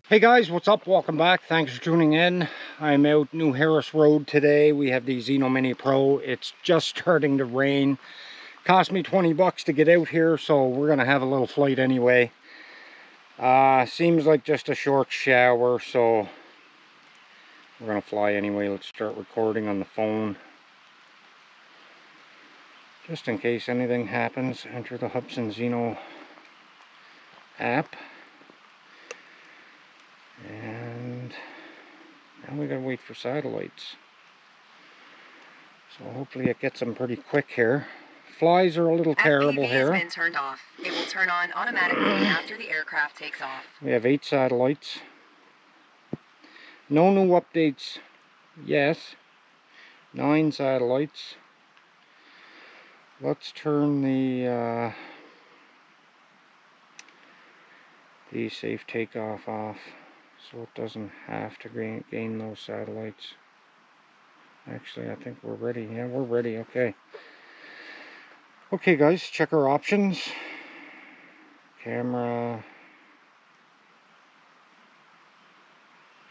Hey guys, what's up? Welcome back. Thanks for tuning in. I'm out New Harris Road today. We have the ZINO Mini Pro. It's just starting to rain. Cost me 20 bucks to get out here, so we're gonna have a little flight anyway. Seems like just a short shower, so we're gonna fly anyway. Let's start recording on the phone. Just in case anything happens, enter the Hubsan ZINO app. And now we gotta wait for satellites. So hopefully it gets them pretty quick here. Flies are a little terrible FPV here. has been turned off. It will turn on automatically after the aircraft takes off. We have 8 satellites. No new updates yet. 9 satellites. Let's turn the safe takeoff off so it doesn't have to gain those satellites. Actually, I think we're ready. Yeah, we're ready. Okay. Okay, guys, check our options. Camera,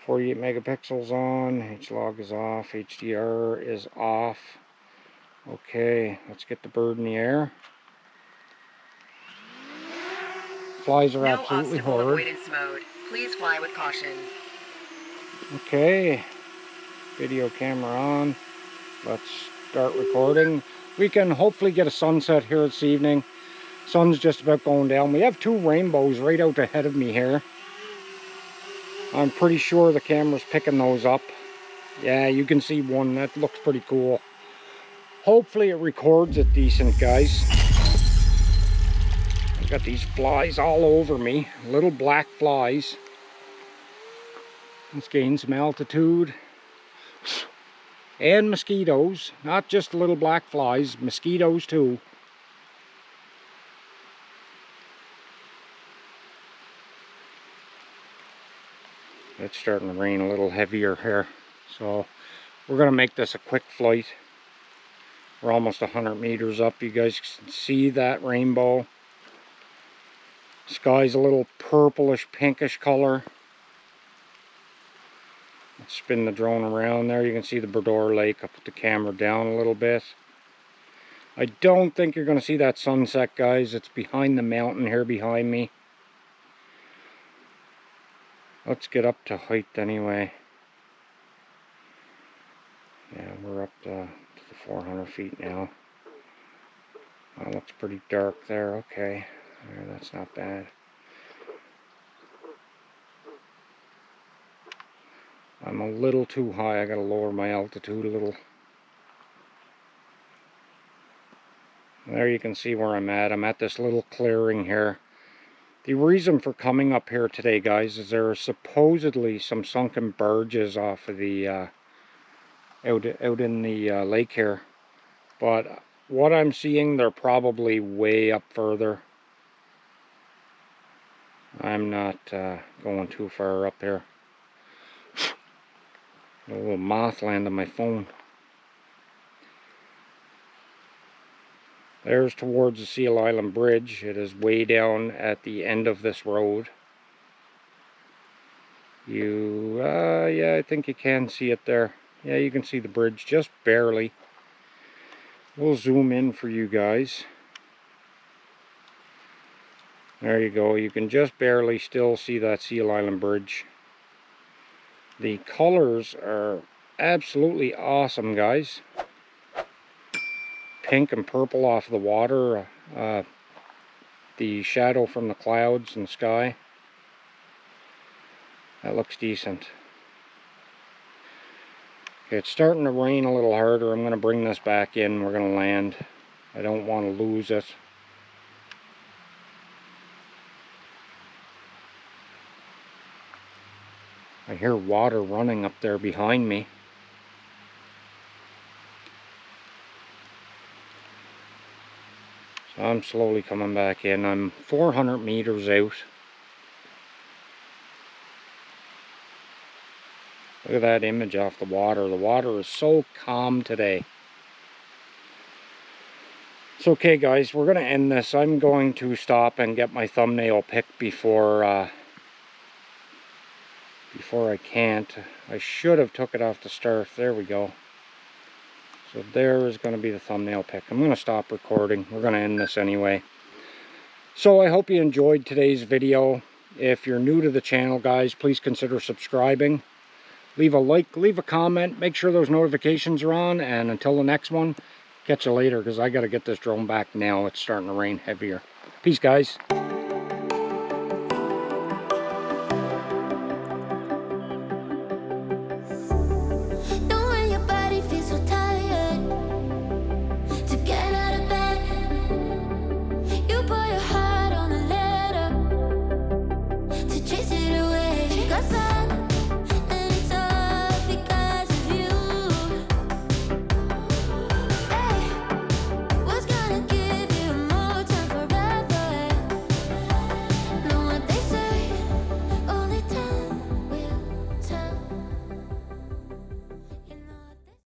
48 megapixels on, H-log is off, HDR is off. Okay, let's get the bird in the air. Flies are absolutely horrid. No obstacle avoidance mode. Please fly with caution. Okay, video camera on. Let's start recording. We can hopefully get a sunset here this evening. Sun's just about going down. We have 2 rainbows right out ahead of me here. I'm pretty sure the camera's picking those up. Yeah, you can see one. That looks pretty cool. Hopefully it records it decent, guys. I've got these flies all over me. Little black flies. Let's gain some altitude. And mosquitoes. Not just little black flies. Mosquitoes too. It's starting to rain a little heavier here. So we're going to make this a quick flight. We're almost 100 meters up. You guys can see that rainbow. Sky's a little purplish pinkish color. Let's spin the drone around there. You can see the Bras'dor lake. I'll put the camera down a little bit. I don't think you're going to see that sunset, guys. It's behind the mountain here behind me. Let's get up to height anyway. Yeah, we're up to the 400 feet now. That looks pretty dark there. Okay, yeah, that's not bad. I'm a little too high. I gotta lower my altitude a little. There you can see where I'm at. I'm at this little clearing here. The reason for coming up here today, guys, is there are supposedly some sunken barges off of the out in the lake here. But what I'm seeing, they're probably way up further. I'm not going too far up here. A little moth landed on my phone. There's towards the Seal Island Bridge. It is way down at the end of this road. Yeah, I think you can see it there. Yeah, you can see the bridge just barely. We'll zoom in for you guys. There you go. You can just barely still see that Seal Island Bridge. The colors are absolutely awesome, guys. Pink and purple off the water. The shadow from the clouds and sky. That looks decent. Okay, it's starting to rain a little harder. I'm going to bring this back in. We're going to land. I don't want to lose it. I hear water running up there behind me. So I'm slowly coming back in. I'm 400 meters out. Look at that image off the water. The water is so calm today. It's okay, guys. We're going to end this. I'm going to stop and get my thumbnail picked before before I can't. I should have took it off the start. There we go. So there is going to be the thumbnail pic. I'm going to stop recording. We're going to end this anyway. So I hope you enjoyed today's video. If you're new to the channel, guys, please consider subscribing. Leave a like, leave a comment, make sure those notifications are on, and until the next one, catch you later, because I got to get this drone back now. It's starting to rain heavier. Peace, guys.